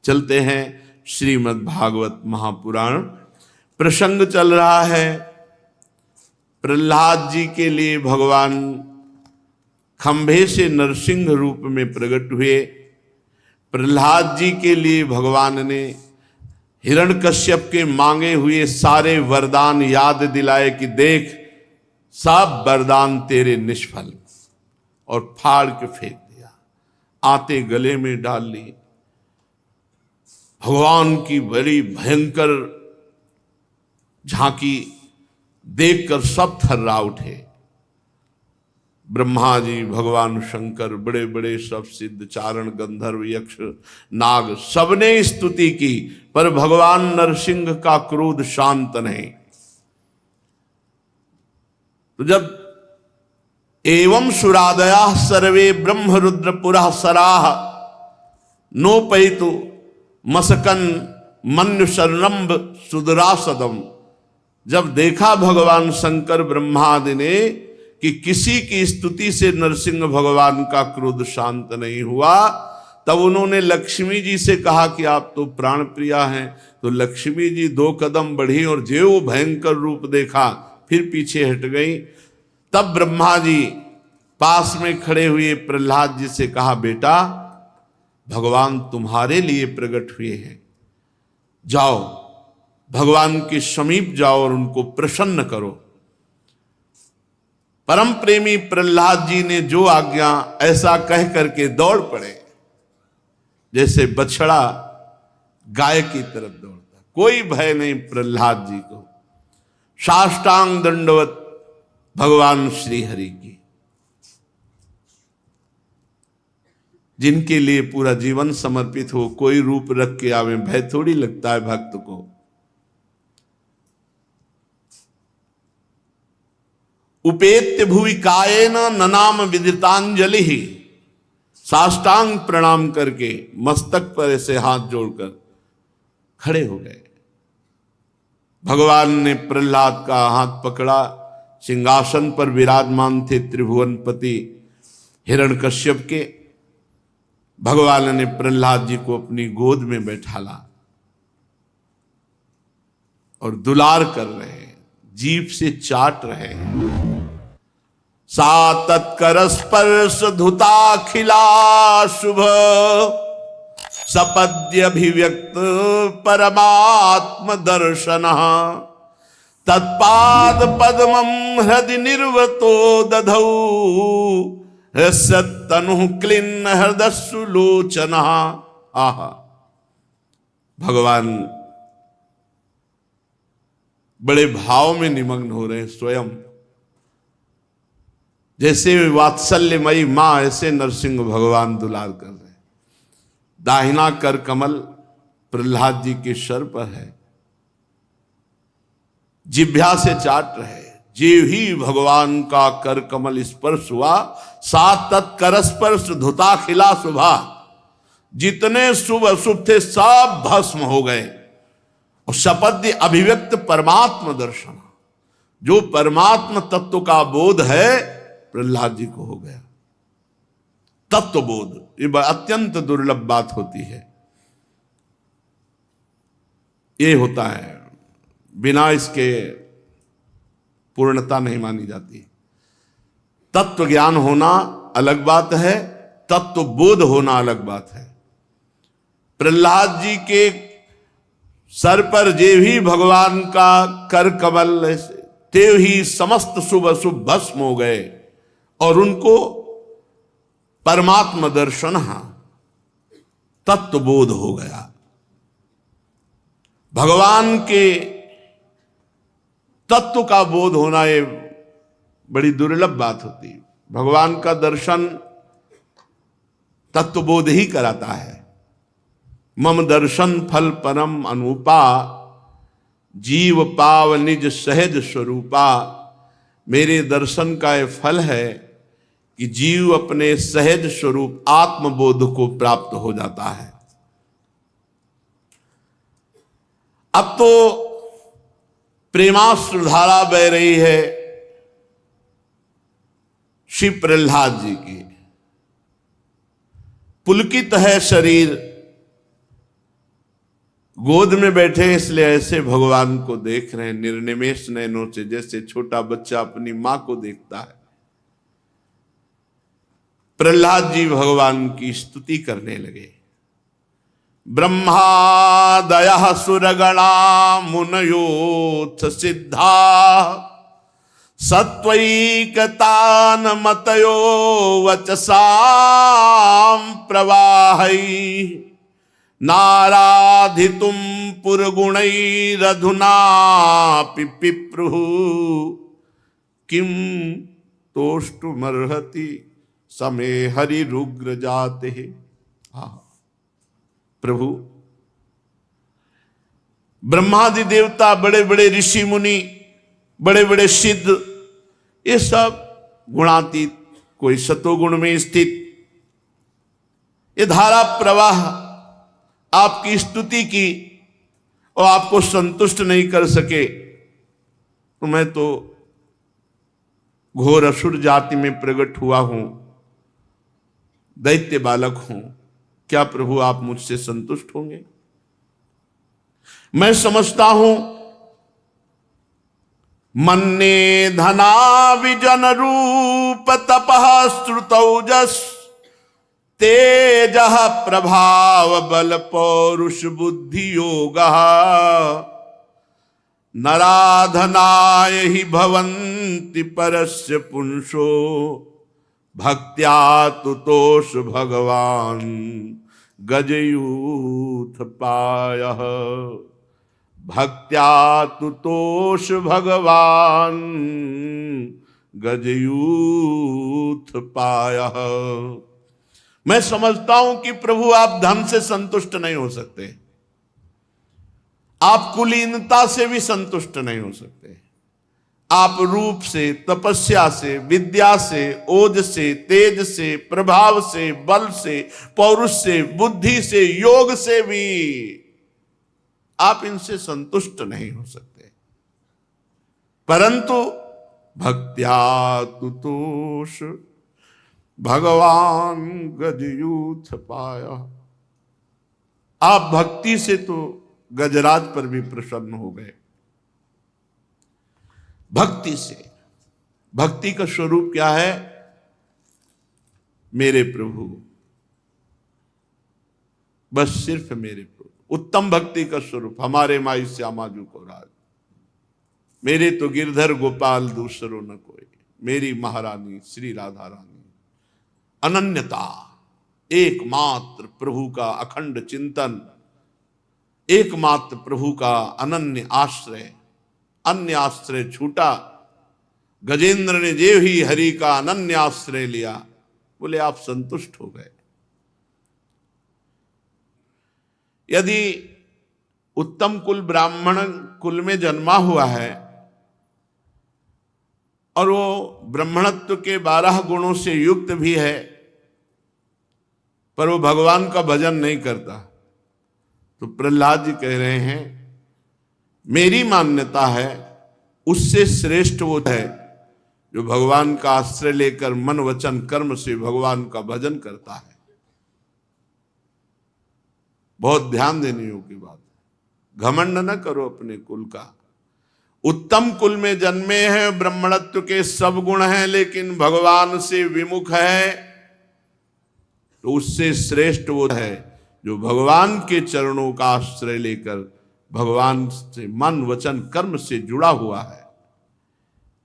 चलते हैं श्रीमद् भागवत महापुराण। प्रसंग चल रहा है प्रहलाद जी के लिए भगवान खंभे से नरसिंह रूप में प्रकट हुए। प्रहलाद जी के लिए भगवान ने हिरण्यकश्यप के मांगे हुए सारे वरदान याद दिलाए कि देख सब वरदान तेरे निष्फल, और फाड़ के फेंक दिया, आते गले में डाल ली। भगवान की बड़ी भयंकर झांकी देखकर सब थर्रा उठे। ब्रह्मा जी, भगवान शंकर, बड़े बड़े सब सिद्ध, चारण, गंधर्व, यक्ष, नाग, सबने स्तुति की, पर भगवान नरसिंह का क्रोध शांत नहीं। तो जब एवं सुरादया सर्वे ब्रह्म रुद्र पुरः सराह नोपैतु मसकन मन्यु शरणम्ब सुदरासदम। जब देखा भगवान शंकर ब्रह्मादि ने कि किसी की स्तुति से नरसिंह भगवान का क्रोध शांत नहीं हुआ, तब उन्होंने लक्ष्मी जी से कहा कि आप तो प्राण प्रिया हैं। तो लक्ष्मी जी 2 कदम बढ़ी और जो भयंकर रूप देखा फिर पीछे हट गई। तब ब्रह्मा जी पास में खड़े हुए प्रहलाद जी से कहा, बेटा भगवान तुम्हारे लिए प्रकट हुए हैं, जाओ भगवान के समीप जाओ और उनको प्रसन्न करो। परम प्रेमी प्रहलाद जी ने जो आज्ञा ऐसा कह करके दौड़ पड़े जैसे बछड़ा गाय की तरफ दौड़ता। कोई भय नहीं प्रहलाद जी को। साष्टांग दंडवत भगवान श्री हरि की, जिनके लिए पूरा जीवन समर्पित हो, कोई रूप रख के आवे, भय थोड़ी लगता है भक्त को। उपेत्य भुवि कायेन ननाम विदितांजलि, साष्टांग प्रणाम करके मस्तक पर ऐसे हाथ जोड़कर खड़े हो गए। भगवान ने प्रहलाद का हाथ पकड़ा। सिंहासन पर विराजमान थे त्रिभुवनपति हिरण्यकश्यप के। भगवान ने प्रहलाद जी को अपनी गोद में बैठाला और दुलार कर रहे हैं, जीभ से चाट रहे हैं। सा तत्कर स्पर्श धुताखिला शुभ, सपद्यभिव्यक्त परमात्म दर्शन, तत्पाद पद्मं हृदि निर्वतो दधौ, तनु क्लिन्न हृदय सुलोचन। आहा, भगवान बड़े भाव में निमग्न हो रहे हैं स्वयं। जैसे वात्सल्यमयी मां, ऐसे नरसिंह भगवान दुलार कर रहे हैं। दाहिना कर कमल प्रहलाद जी के सर पर है, जिह्वा से चाट रहे। जे ही भगवान का कर कमल स्पर्श हुआ, सात तत्कर स्पर्श धुता खिला शुभा, जितने शुभ अशुभ थे सब भस्म हो गए। और शपद्य अभिव्यक्त परमात्म दर्शन, जो परमात्म तत्व का बोध है प्रहलाद जी को हो गया। तत्व बोध ये अत्यंत दुर्लभ बात होती है। ये होता है, बिना इसके पूर्णता नहीं मानी जाती। तत्व ज्ञान होना अलग बात है, तत्व बोध होना अलग बात है। प्रहलाद जी के सर पर जे भी भगवान का कर कमल, ते ही समस्त शुभ अशुभ भस्म हो गए और उनको परमात्म दर्शन, तत्व बोध हो गया। भगवान के तत्व का बोध होना ये बड़ी दुर्लभ बात होती है। भगवान का दर्शन तत्व बोध ही कराता है। मम दर्शन फल परम अनुपा, जीव पाव निज सहज स्वरूपा। मेरे दर्शन का यह फल है कि जीव अपने सहज स्वरूप आत्मबोध को प्राप्त हो जाता है। अब तो प्रेमाश्रुधारा बह रही है श्री प्रहलाद जी की। पुलकित है शरीर, गोद में बैठे हैं इसलिए ऐसे भगवान को देख रहे हैं निर्निमेष नयनों से, जैसे छोटा बच्चा अपनी मां को देखता है। प्रहलाद जी भगवान की स्तुति करने लगे। ब्रह्मादयः सुरगणा मुनयोऽथ सिद्धा सत्वैकतान मतयो वचसां प्रवाहै नाराधितुं पुरगुणैरधुनापि पिप्रुः किं तोष्टुमर्हति समे हरिरुग्र जाते। प्रभु, ब्रह्मादि देवता, बड़े बड़े ऋषि मुनि, बड़े बड़े सिद्ध, ये सब गुणातीत, कोई सतोगुण में स्थित, ये धारा प्रवाह आपकी स्तुति की और आपको संतुष्ट नहीं कर सके, तो मैं तो घोर असुर जाति में प्रकट हुआ हूं, दैत्य बालक हूं, क्या प्रभु आप मुझसे संतुष्ट होंगे? मैं समझता हूं मन्ने धना विजन रूप तपः श्रुतौजस तेजः प्रभाव बल पौरुष बुद्धि योगः नराधनाय हि भवन्ति परस्य पुंसो भक्त्या तुतोष भगवान गजयूथ पायः। भक्त्या तुतोष भगवान गजयूथ पायः। मैं समझता हूं कि प्रभु आप धन से संतुष्ट नहीं हो सकते, आप कुलीनता से भी संतुष्ट नहीं हो सकते, आप रूप से, तपस्या से, विद्या से, ओज से, तेज से, प्रभाव से, बल से, पौरुष से, बुद्धि से, योग से भी आप इनसे संतुष्ट नहीं हो सकते। परंतु भक्त्या तुतोष भगवान गजयूथ पाया, आप भक्ति से तो गजराज पर भी प्रसन्न हो गए। भक्ति से, भक्ति का स्वरूप क्या है? मेरे प्रभु, बस सिर्फ मेरे प्रभु। उत्तम भक्ति का स्वरूप हमारे माई श्यामाजू को राज, मेरे तो गिरधर गोपाल दूसरो न कोई, मेरी महारानी श्री राधा रानी। अनन्यता, एकमात्र प्रभु का अखंड चिंतन, एकमात्र प्रभु का अनन्य आश्रय, अन्य आश्रय छूटा। गजेंद्र ने जे ही हरि का अनन्य आश्रय लिया, बोले आप संतुष्ट हो गए। यदि उत्तम कुल ब्राह्मण कुल में जन्मा हुआ है और वो ब्राह्मणत्व के 12 गुणों से युक्त भी है, पर वो भगवान का भजन नहीं करता, तो प्रहलाद जी कह रहे हैं मेरी मान्यता है उससे श्रेष्ठ वो है जो भगवान का आश्रय लेकर मन वचन कर्म से भगवान का भजन करता है। बहुत ध्यान देने योग्य बात है। घमंड न करो अपने कुल का। उत्तम कुल में जन्मे हैं, ब्राह्मणत्व के सब गुण हैं, लेकिन भगवान से विमुख है, तो उससे श्रेष्ठ वो है जो भगवान के चरणों का आश्रय लेकर भगवान से मन वचन कर्म से जुड़ा हुआ है।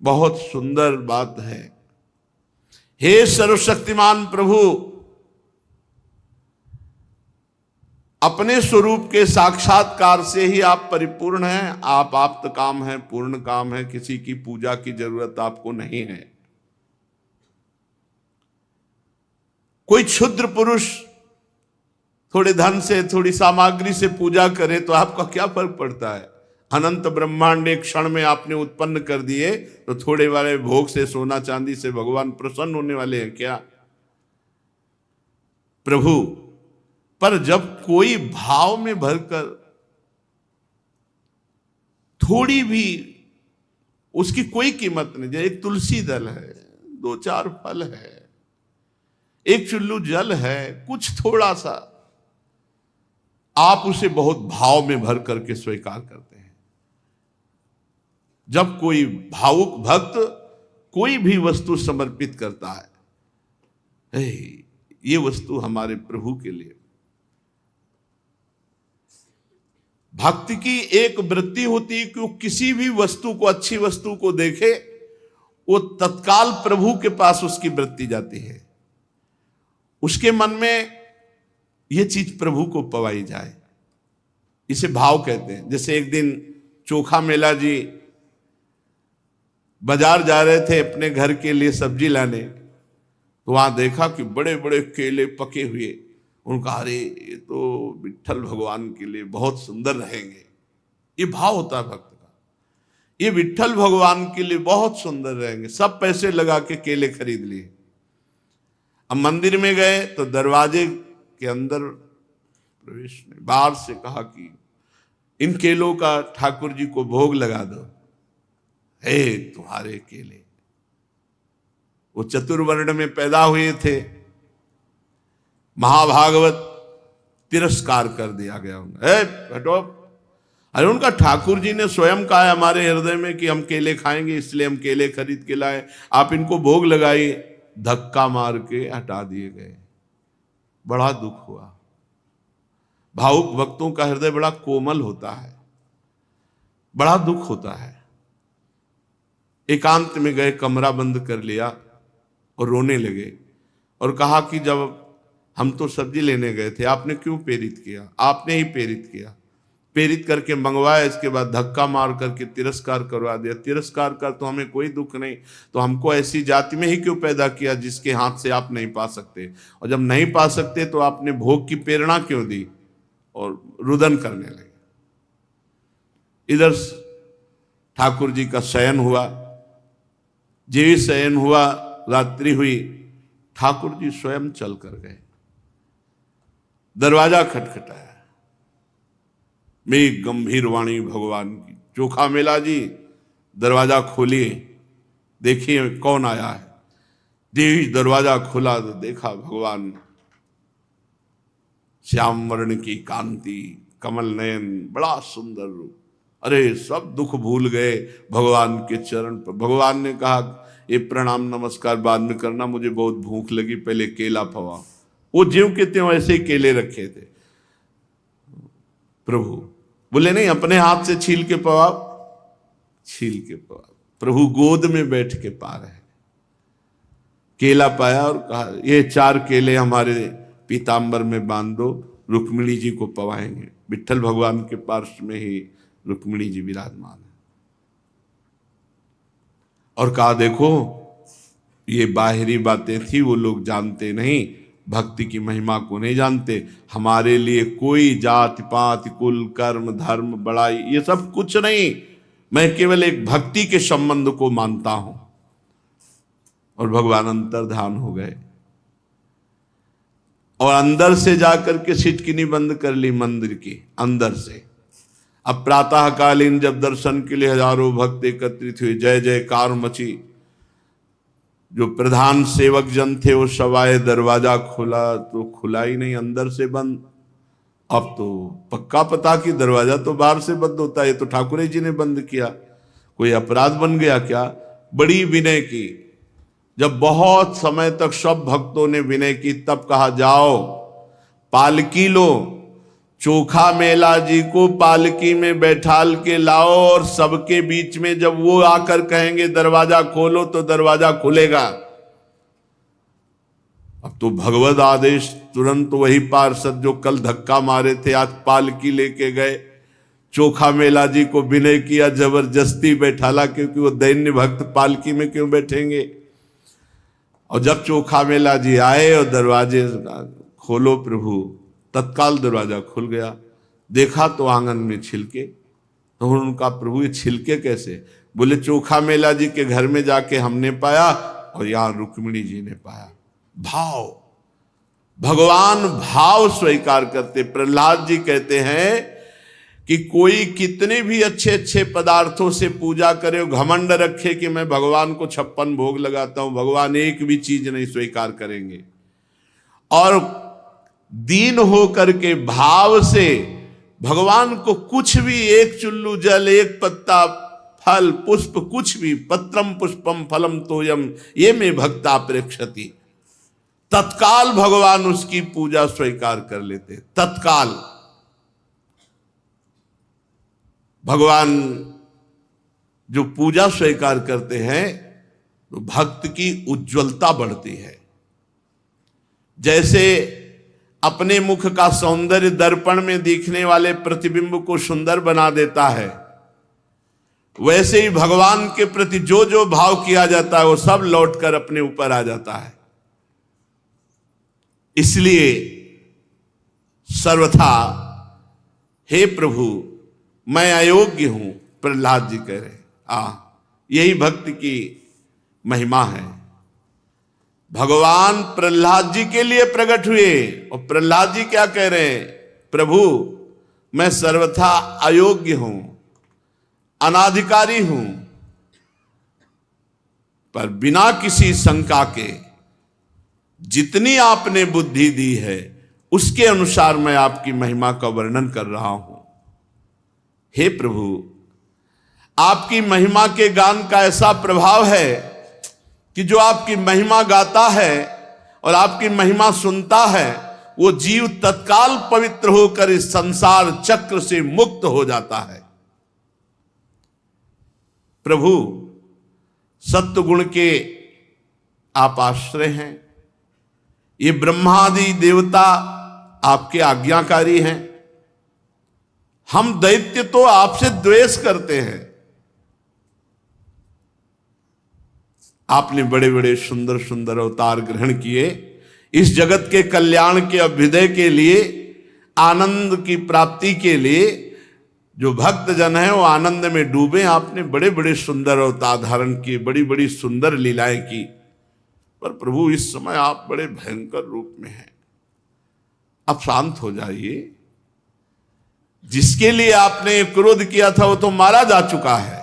बहुत सुंदर बात है। हे सर्वशक्तिमान प्रभु, अपने स्वरूप के साक्षात्कार से ही आप परिपूर्ण हैं। आप आप्त काम है, पूर्ण काम है, किसी की पूजा की जरूरत आपको नहीं है। कोई क्षुद्र पुरुष थोड़े धन से, थोड़ी सामग्री से पूजा करे तो आपका क्या फर्क पड़ता है? अनंत ब्रह्मांड एक क्षण में आपने उत्पन्न कर दिए, तो थोड़े वाले भोग से, सोना चांदी से भगवान प्रसन्न होने वाले हैं क्या? प्रभु, पर जब कोई भाव में भरकर थोड़ी भी, उसकी कोई कीमत नहीं, जैसे एक तुलसी दल है, 2-4 फल है, एक चुल्लू जल है, कुछ थोड़ा सा, आप उसे बहुत भाव में भर करके स्वीकार करते हैं। जब कोई भावुक भक्त कोई भी वस्तु समर्पित करता है, ये वस्तु हमारे प्रभु के लिए। भक्ति की एक वृत्ति होती है कि वो किसी भी वस्तु को, अच्छी वस्तु को देखे, वो तत्काल प्रभु के पास उसकी वृत्ति जाती है। उसके मन में ये चीज प्रभु को पवाई जाए, इसे भाव कहते हैं। जैसे एक दिन चोखा मेला जी बाजार जा रहे थे अपने घर के लिए सब्जी लाने, तो वहां देखा कि बड़े बड़े केले पके हुए। उनका अरे ये तो विट्ठल भगवान के लिए बहुत सुंदर रहेंगे। ये भाव होता है भक्त का, ये विट्ठल भगवान के लिए बहुत सुंदर रहेंगे। सब पैसे लगा के केले खरीद लिए। अब मंदिर में गए तो दरवाजे के अंदर प्रवेश ने बाहर से कहा कि इन केलों का ठाकुर जी को भोग लगा दो। हे तुम्हारे केले, वो चतुर्वर्ण में पैदा हुए थे, महाभागवत तिरस्कार कर दिया गया उन्हें। हटो, अरे उनका ठाकुर जी ने स्वयं कहा हमारे हृदय में कि हम केले खाएंगे, इसलिए हम केले खरीद के लाए, आप इनको भोग लगाइए। धक्का मार के हटा दिए गए। बड़ा दुख हुआ। भावुक भक्तों का हृदय बड़ा कोमल होता है, बड़ा दुख होता है। एकांत में गए, कमरा बंद कर लिया और रोने लगे और कहा कि जब हम तो सब्जी लेने गए थे, आपने क्यों प्रेरित किया? आपने ही प्रेरित किया, प्रेरित करके मंगवाया, इसके बाद धक्का मार करके तिरस्कार करवा दिया। तिरस्कार कर तो हमें कोई दुख नहीं, तो हमको ऐसी जाति में ही क्यों पैदा किया जिसके हाथ से आप नहीं पा सकते? और जब नहीं पा सकते तो आपने भोग की प्रेरणा क्यों दी? और रुदन करने लगे। इधर ठाकुर जी का शयन हुआ। जीवी शयन हुआ, रात्रि हुई, ठाकुर जी स्वयं चल कर गए। दरवाजा खटखटाया। मेरी गंभीर वाणी भगवान की, चोखा मेला जी दरवाजा खोलिए, देखिए कौन आया है। देवी दरवाजा खोला तो देखा भगवान, श्याम वर्ण की कांति, कमल नयन, बड़ा सुंदर रूप। अरे सब दुख भूल गए भगवान के चरण पर। भगवान ने कहा ये प्रणाम नमस्कार बाद में करना, मुझे बहुत भूख लगी, पहले केला पवा। वो ज्यों के त्यों ऐसे ही केले रखे थे। प्रभु बोले नहीं, अपने हाथ से छील के पवाओ, छील के पवाओ। प्रभु गोद में बैठ के पा रहे। केला पाया और कहा ये 4 केले हमारे पीताम्बर में बांध दो, रुक्मिणी जी को पवाएंगे। विट्ठल भगवान के पार्श्व में ही रुक्मिणी जी विराजमान है। और कहा देखो ये बाहरी बातें थी, वो लोग जानते नहीं, भक्ति की महिमा को नहीं जानते। हमारे लिए कोई जात पात कुल कर्म धर्म बड़ाई ये सब कुछ नहीं, मैं केवल एक भक्ति के संबंध को मानता हूं। और भगवान अंतर्धान हो गए और अंदर से जाकर के सिटकिनी बंद कर ली मंदिर की अंदर से। अब प्रातःकालीन जब दर्शन के लिए हजारों भक्त एकत्रित हुए, जय जयकार मची। जो प्रधान सेवक जन थे वो सब आए, दरवाजा खोला तो खुला ही नहीं, अंदर से बंद। अब तो पक्का पता कि दरवाजा तो बाहर से बंद होता है, ये तो ठाकुर जी ने बंद किया, कोई अपराध बन गया क्या? बड़ी विनय की। जब बहुत समय तक सब भक्तों ने विनय की, तब कहा जाओ पालकी लो, चोखा मेला जी को पालकी में बैठाल के लाओ और सबके बीच में जब वो आकर कहेंगे दरवाजा खोलो तो दरवाजा खुलेगा। अब तो भगवत आदेश, तुरंत वही पार्षद जो कल धक्का मारे थे आज पालकी लेके गए, चोखा मेला जी को विनय किया, जबरदस्ती बैठाला, क्योंकि वो दैन्य भक्त पालकी में क्यों बैठेंगे। और जब चोखा मेला जी आए और दरवाजे खोलो प्रभु, तत्काल दरवाजा खुल गया। देखा तो आंगन में छिलके। तो उनका प्रभु ये छिलके कैसे? बोले चोखा मेला जी के घर में जाके हमने पाया और यहां रुक्मिणी जी ने पाया। भाव, भगवान भाव स्वीकार करते। प्रहलाद जी कहते हैं कि कोई कितने भी अच्छे अच्छे पदार्थों से पूजा करे, घमंड रखे कि मैं भगवान को 56 भोग लगाता हूं, भगवान एक भी चीज नहीं स्वीकार करेंगे। और दीन होकर के भाव से भगवान को कुछ भी, एक चुल्लू जल, एक पत्ता फल पुष्प, कुछ भी, पत्रम पुष्पम फलम तोयम ये में भक्ता प्रेक्षति, तत्काल भगवान उसकी पूजा स्वीकार कर लेते। तत्काल भगवान जो पूजा स्वीकार करते हैं तो भक्त की उज्ज्वलता बढ़ती है। जैसे अपने मुख का सौंदर्य दर्पण में दिखने वाले प्रतिबिंब को सुंदर बना देता है, वैसे ही भगवान के प्रति जो जो भाव किया जाता है वो सब लौटकर अपने ऊपर आ जाता है। इसलिए सर्वथा हे प्रभु मैं अयोग्य हूं, प्रहलाद जी कह रहे। यही भक्ति की महिमा है। भगवान प्रहलाद जी के लिए प्रकट हुए और प्रहलाद जी क्या कह रहे हैं, प्रभु मैं सर्वथा अयोग्य हूं, अनाधिकारी हूं, पर बिना किसी शंका के जितनी आपने बुद्धि दी है उसके अनुसार मैं आपकी महिमा का वर्णन कर रहा हूं। हे प्रभु आपकी महिमा के गान का ऐसा प्रभाव है कि जो आपकी महिमा गाता है और आपकी महिमा सुनता है वो जीव तत्काल पवित्र होकर इस संसार चक्र से मुक्त हो जाता है। प्रभु सत्व गुण के आप आश्रय हैं, ये ब्रह्मादि देवता आपके आज्ञाकारी हैं। हम दैत्य तो आपसे द्वेष करते हैं। आपने बड़े बड़े सुंदर सुंदर अवतार ग्रहण किए इस जगत के कल्याण के अभ्युदय के लिए, आनंद की प्राप्ति के लिए। जो भक्त जन है वो आनंद में डूबे। आपने बड़े बड़े सुंदर अवतार धारण किए, बड़ी बड़ी सुंदर लीलाएं की, पर प्रभु इस समय आप बड़े भयंकर रूप में हैं। अब शांत हो जाइए। जिसके लिए आपने क्रोध किया था वो तो मारा जा चुका है।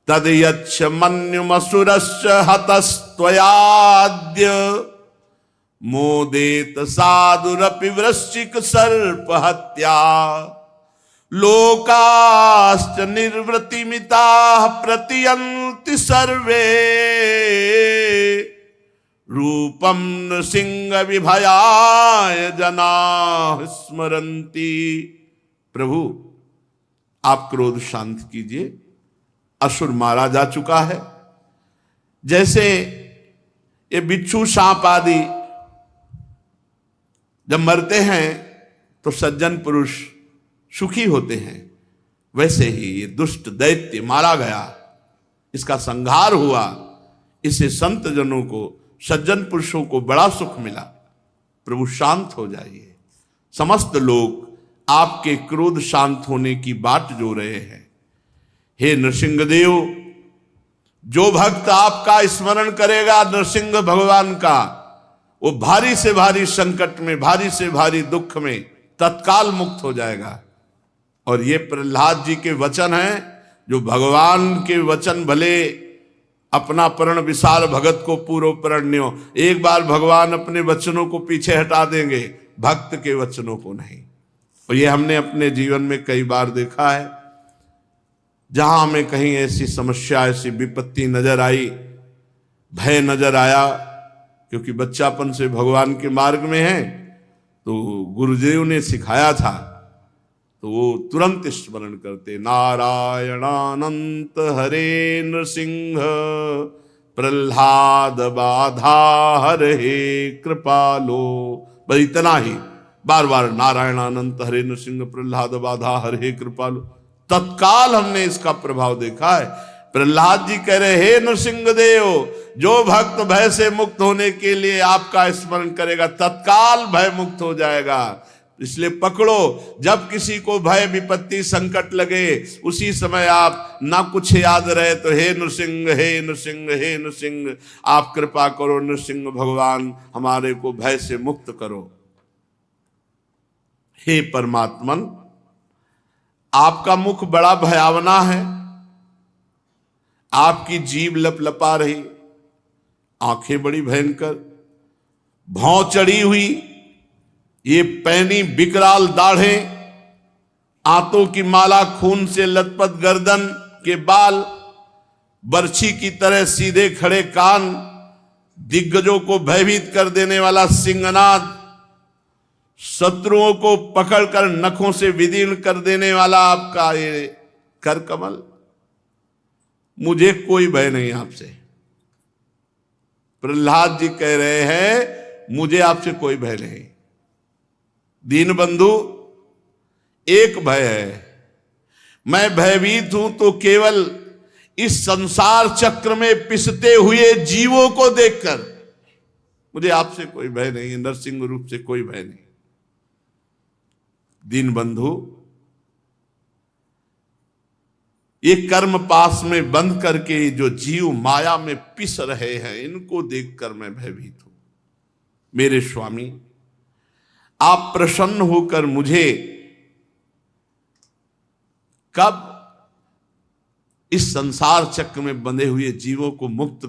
तद यच्छ मन्युमसुरश्च हतस्त्वयाद्य मोदेत साधुरपि वृश्चिक सर्प हत्या लोकाश्च निर्वृतिमिता प्रतियन्ति सर्वे रूपम नृसिंह विभयाय जना स्मरन्ति। प्रभु आप क्रोध शांत कीजिए। असुर मारा जा चुका है। जैसे ये बिच्छू सांप आदि जब मरते हैं तो सज्जन पुरुष सुखी होते हैं, वैसे ही ये दुष्ट दैत्य मारा गया, इसका संहार हुआ। इससे संत जनों को, सज्जन पुरुषों को बड़ा सुख मिला। प्रभु शांत हो जाइए। समस्त लोग आपके क्रोध शांत होने की बाट जो रहे हैं। हे नृसिंहदेव, जो भक्त आपका स्मरण करेगा नृसिंह भगवान का, वो भारी से भारी संकट में, भारी से भारी दुख में तत्काल मुक्त हो जाएगा। और ये प्रहलाद जी के वचन हैं, जो भगवान के वचन भले अपना प्रण विशाल भगत को पूर्व प्रणन्यो, एक बार भगवान अपने वचनों को पीछे हटा देंगे, भक्त के वचनों को नहीं। और ये हमने अपने जीवन में कई बार देखा है। जहां हमें कहीं ऐसी समस्या, ऐसी विपत्ति नजर आई, भय नजर आया, क्योंकि बच्चापन से भगवान के मार्ग में है, तो गुरुदेव ने सिखाया था, तो वो तुरंत स्मरण करते, नारायणानंत हरे नृसिंह प्रहलाद बाधा हरे कृपालो। बस इतना ही, बार बार नारायणानंत हरे नृसिंह प्रहलाद बाधा हरे कृपालो। तत्काल हमने इसका प्रभाव देखा है। प्रहलाद जी कह रहे, हे नृसिंह देव, जो भक्त भय से मुक्त होने के लिए आपका स्मरण करेगा तत्काल भय मुक्त हो जाएगा। इसलिए पकड़ो, जब किसी को भय विपत्ति संकट लगे उसी समय आप ना कुछ याद रहे तो हे नृसिंह, हे नृसिंह, हे नृसिंह, आप कृपा करो नृसिंह भगवान, हमारे को भय से मुक्त करो। हे परमात्मन, आपका मुख बड़ा भयावना है, आपकी जीभ लपलपा रही, आंखें बड़ी भयंकर, भौं चढ़ी हुई, ये पैनी विकराल दाढ़े, आंतों की माला, खून से लथपथ गर्दन के बाल, बर्छी की तरह सीधे खड़े कान, दिग्गजों को भयभीत कर देने वाला सिंहनाद, शत्रुओं को पकड़कर नखों से विदीर्ण कर देने वाला आपका ये कर कमल, मुझे कोई भय नहीं आपसे। प्रहलाद जी कह रहे हैं मुझे आपसे कोई भय नहीं। दीन बंधु, एक भय है, मैं भयभीत हूं तो केवल इस संसार चक्र में पिसते हुए जीवों को देखकर। मुझे आपसे कोई भय नहीं, नरसिंह रूप से कोई भय नहीं। दीन बंधु, ये कर्म पास में बंद करके जो जीव माया में पिस रहे हैं, इनको देखकर मैं भयभीत हूं। मेरे स्वामी, आप प्रसन्न होकर मुझे कब इस संसार चक्र में बंधे हुए जीवों को मुक्त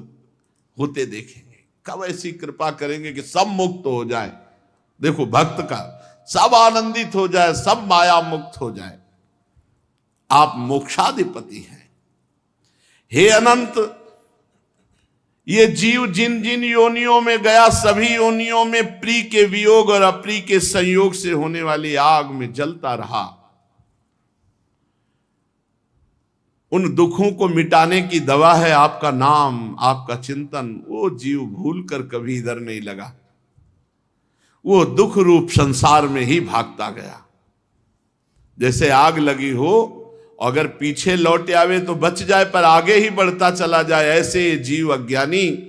होते देखेंगे? कब ऐसी कृपा करेंगे कि सब मुक्त हो जाए? देखो भक्त का, सब आनंदित हो जाए, सब माया मुक्त हो जाए। आप मोक्षाधिपति हैं। हे अनंत, ये जीव जिन जिन योनियों में गया, सभी योनियों में प्रिय के वियोग और अप्रिय के संयोग से होने वाली आग में जलता रहा। उन दुखों को मिटाने की दवा है आपका नाम, आपका चिंतन। वो जीव भूल कर कभी इधर नहीं लगा, वो दुख रूप संसार में ही भागता गया। जैसे आग लगी हो, अगर पीछे लौट आवे तो बच जाए, पर आगे ही बढ़ता चला जाए, ऐसे जीव अज्ञानी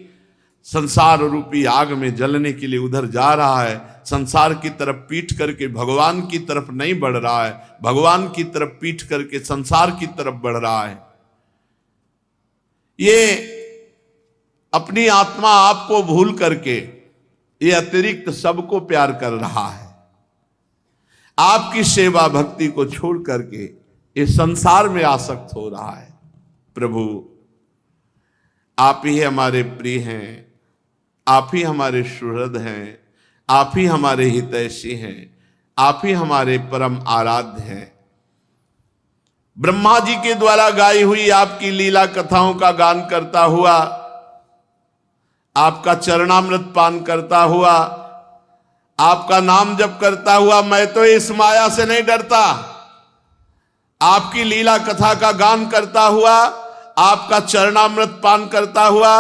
संसार रूपी आग में जलने के लिए उधर जा रहा है। संसार की तरफ पीठ करके भगवान की तरफ नहीं बढ़ रहा है, भगवान की तरफ पीठ करके संसार की तरफ बढ़ रहा है। ये अपनी आत्मा आपको भूल करके ये अतिरिक्त सबको प्यार कर रहा है। आपकी सेवा भक्ति को छोड़ करके इस संसार में आसक्त हो रहा है। प्रभु, आप ही हमारे प्रिय हैं, आप ही हमारे सुहृद हैं, आप ही हमारे हितैषी हैं, आप ही हमारे परम आराध्य हैं। ब्रह्मा जी के द्वारा गाई हुई आपकी लीला कथाओं का गान करता हुआ, आपका चरणामृत पान करता हुआ, आपका नाम जप करता हुआ, मैं तो इस माया से नहीं डरता। आपकी लीला कथा का गान करता हुआ, आपका चरणामृत पान करता हुआ,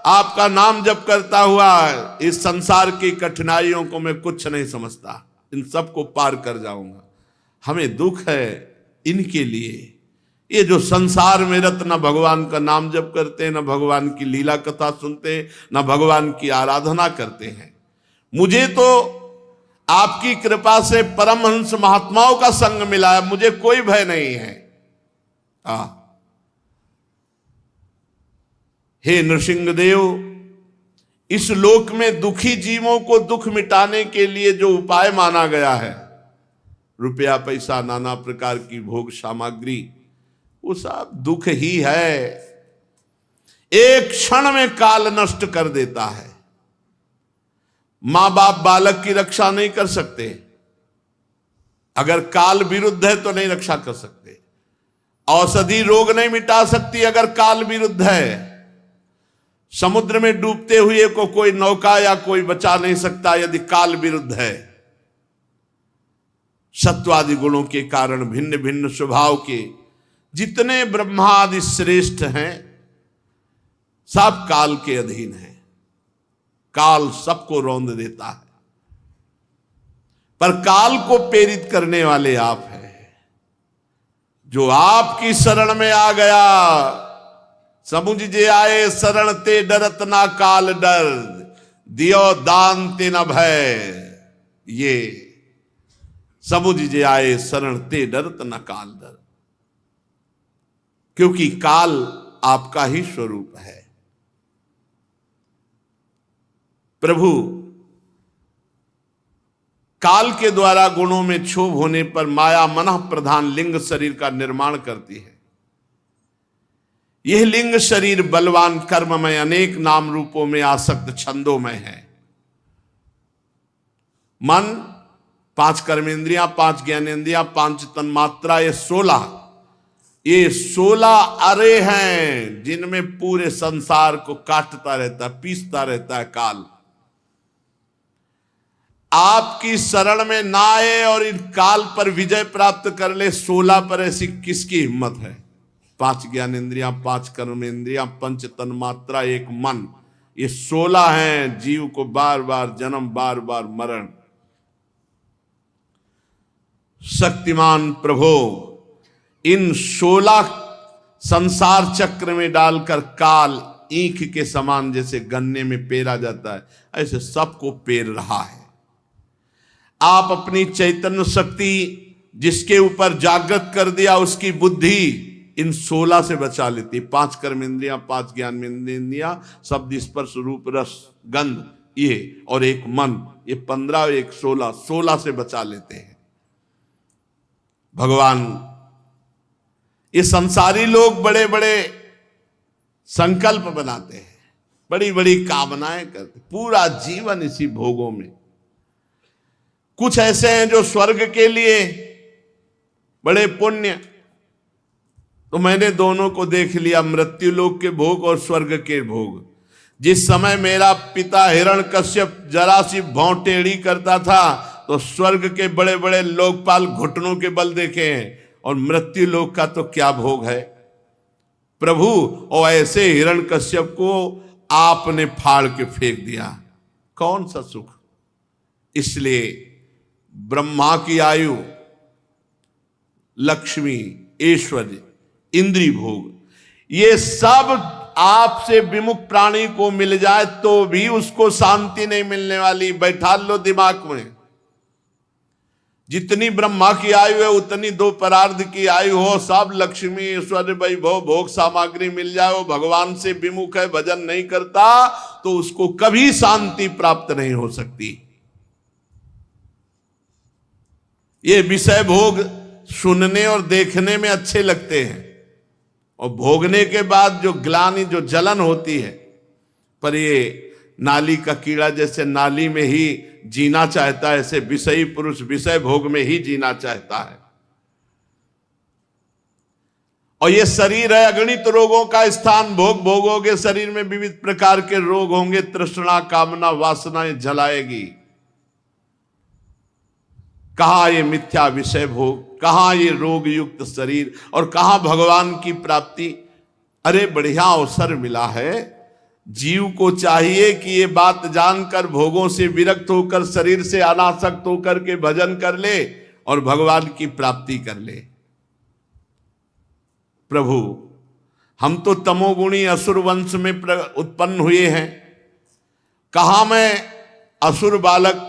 आपका नाम जप करता हुआ, इस संसार की कठिनाइयों को मैं कुछ नहीं समझता, इन सबको पार कर जाऊंगा। हमें दुख है इनके लिए, ये जो संसार में रत न भगवान का नाम जप करते, न भगवान की लीला कथा सुनते, न भगवान की आराधना करते हैं। मुझे तो आपकी कृपा से परमहंस महात्माओं का संग मिला है, मुझे कोई भय नहीं है। हे नृसिंहदेव, इस लोक में दुखी जीवों को दुख मिटाने के लिए जो उपाय माना गया है, रुपया पैसा नाना प्रकार की भोग सामग्री, वो सब दुख ही है। एक क्षण में काल नष्ट कर देता है। मां बाप बालक की रक्षा नहीं कर सकते, अगर काल विरुद्ध है तो नहीं रक्षा कर सकते। औषधि रोग नहीं मिटा सकती अगर काल विरुद्ध है। समुद्र में डूबते हुए को कोई नौका या कोई बचा नहीं सकता यदि काल विरुद्ध है। सत्वादि गुणों के कारण भिन्न भिन्न स्वभाव के जितने ब्रह्मादि श्रेष्ठ हैं, सब काल के अधीन हैं। काल सबको रौंद देता है, पर काल को प्रेरित करने वाले आप हैं। जो आपकी शरण में आ गया, समुझ जे आए शरण ते डरत ना काल डर, दियो दान ते न भय। ये समुझ जे आए शरण ते डरत न काल डर, क्योंकि काल आपका ही स्वरूप है। प्रभु, काल के द्वारा गुणों में क्षोभ होने पर माया मनः प्रधान लिंग शरीर का निर्माण करती है। यह लिंग शरीर बलवान कर्ममय अनेक नाम रूपों में आसक्त छंदों में है। मन 5 कर्मेंद्रियां, 5 ज्ञानेंद्रियां, 5 तन्मात्रा, ये 16 अरे हैं जिनमें पूरे संसार को काटता रहता है, पीसता रहता है काल। आपकी शरण में ना आए और इन काल पर विजय प्राप्त कर ले, 16 पर ऐसी किसकी हिम्मत है? 5 ज्ञानेंद्रियां, 5 कर्मेंद्रियां, 5 तन्मात्रा, 1 मन, ये 16 हैं जीव को बार बार जन्म, बार बार मरण। शक्तिमान प्रभु इन 16 संसार चक्र में डालकर काल ईंख के समान जैसे गन्ने में पेरा जाता है, ऐसे सबको पेर रहा है। आप अपनी चैतन्य शक्ति जिसके ऊपर जागृत कर दिया, उसकी बुद्धि इन 16 से बचा लेती। 5 कर्मेंद्रियां, 5 ज्ञानेंद्रियां, शब्द, स्पर्श, रूप, रस, गंध, ये और 1 मन, ये 15, 1 16, 16 से बचा लेते हैं भगवान। ये संसारी लोग बड़े बड़े संकल्प बनाते हैं, बड़ी बड़ी कामनाएं करते, पूरा जीवन इसी भोगों में। कुछ ऐसे हैं जो स्वर्ग के लिए बड़े पुण्य, तो मैंने दोनों को देख लिया, मृत्यु लोक के भोग और स्वर्ग के भोग। जिस समय मेरा पिता हिरण्यकश्यप जरा सी भौं टेढ़ी करता था तो स्वर्ग के बड़े बड़े लोकपाल घुटनों के बल देखे हैं, और मृत्यु लोक का तो क्या भोग है प्रभु। और ऐसे हिरण्यकश्यप को आपने फाड़ के फेंक दिया, कौन सा सुख। इसलिए ब्रह्मा की आयु, लक्ष्मी, ऐश्वर्य, इंद्रिय भोग, ये सब आपसे विमुख प्राणी को मिल जाए तो भी उसको शांति नहीं मिलने वाली। बैठा लो दिमाग में, जितनी ब्रह्मा की आयु है उतनी 2 परार्ध की आयु हो, सब लक्ष्मी, ऐश्वर्य, वैभव, भोग सामग्री मिल जाए, वो भगवान से विमुख है, भजन नहीं करता, तो उसको कभी शांति प्राप्त नहीं हो सकती। ये विषय भोग सुनने और देखने में अच्छे लगते हैं, और भोगने के बाद जो ग्लानि, जो जलन होती है, पर ये नाली का कीड़ा जैसे नाली में ही जीना चाहता है, ऐसे विषयी पुरुष विषय भोग में ही जीना चाहता है। और ये शरीर है अगणित रोगों का स्थान। भोग भोगोगे, शरीर में विविध प्रकार के रोग होंगे, तृष्णा, कामना, वासनाएं जलाएगी। कहां ये मिथ्या विषय भोग, कहां ये रोग युक्त शरीर, और कहां भगवान की प्राप्ति। अरे बढ़िया अवसर मिला है, जीव को चाहिए कि ये बात जानकर भोगों से विरक्त होकर, शरीर से अनासक्त होकर के भजन कर ले और भगवान की प्राप्ति कर ले। प्रभु हम तो तमोगुणी असुर वंश में उत्पन्न हुए हैं, कहां मैं असुर बालक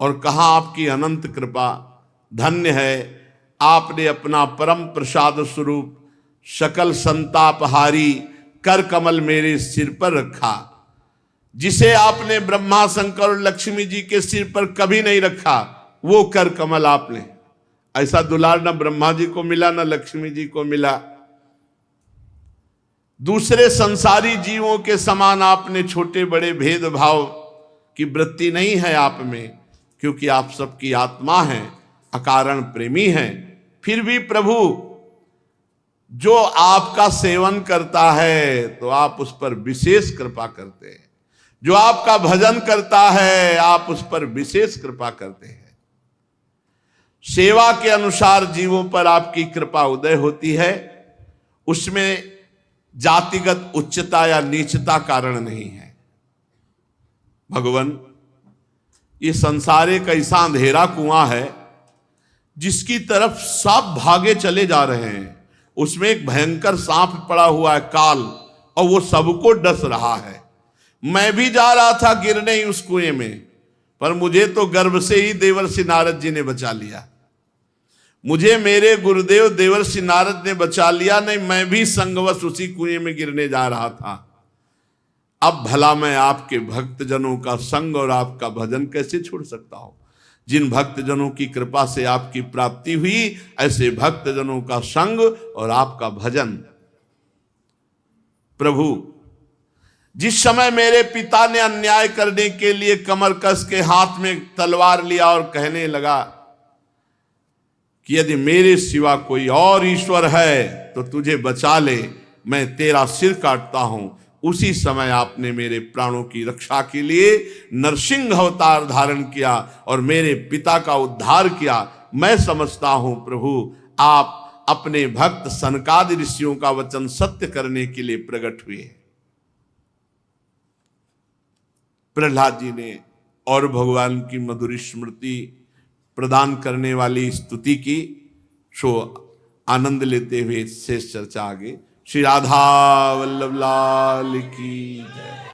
और कहां आपकी अनंत कृपा। धन्य है आपने अपना परम प्रसाद स्वरूप सकल संतापहारी कर कमल मेरे सिर पर रखा, जिसे आपने ब्रह्मा, शंकर और लक्ष्मी जी के सिर पर कभी नहीं रखा, वो कर कमल आपने। ऐसा दुलार न ब्रह्मा जी को मिला, न लक्ष्मी जी को मिला। दूसरे संसारी जीवों के समान आपने छोटे बड़े भेदभाव की वृत्ति नहीं है आप में, क्योंकि आप सबकी आत्मा हैं, अकारण प्रेमी हैं। फिर भी प्रभु जो आपका सेवन करता है तो आप उस पर विशेष कृपा करते हैं, जो आपका भजन करता है आप उस पर विशेष कृपा करते हैं। सेवा के अनुसार जीवों पर आपकी कृपा उदय होती है, उसमें जातिगत उच्चता या नीचता कारण नहीं है। भगवान ये संसार एक ऐसा अंधेरा कुआं है जिसकी तरफ सब भागे चले जा रहे हैं। उसमें एक भयंकर सांप पड़ा हुआ है, काल, और वो सबको डस रहा है। मैं भी जा रहा था गिरने ही उस कुएं में, पर मुझे तो गर्भ से ही देवर्षि नारद जी ने बचा लिया। मुझे मेरे गुरुदेव देवर्षि नारद ने बचा लिया, नहीं मैं भी संगवश उसी कुएं में गिरने जा रहा था। अब भला मैं आपके भक्तजनों का संग और आपका भजन कैसे छोड़ सकता हूं। जिन भक्तजनों की कृपा से आपकी प्राप्ति हुई, ऐसे भक्तजनों का संग और आपका भजन। प्रभु जिस समय मेरे पिता ने अन्याय करने के लिए कमर कस के हाथ में तलवार लिया और कहने लगा कि यदि मेरे सिवा कोई और ईश्वर है तो तुझे बचा ले, मैं तेरा सिर काटता हूं, उसी समय आपने मेरे प्राणों की रक्षा के लिए नरसिंह अवतार धारण किया और मेरे पिता का उद्धार किया। मैं समझता हूं प्रभु आप अपने भक्त सनकादि ऋषियों का वचन सत्य करने के लिए प्रकट हुए। प्रहलाद जी ने और भगवान की मधुर स्मृति प्रदान करने वाली स्तुति की। सो आनंद लेते हुए शेष चर्चा आगे। श्री राधा वल्लभ लाल की जय।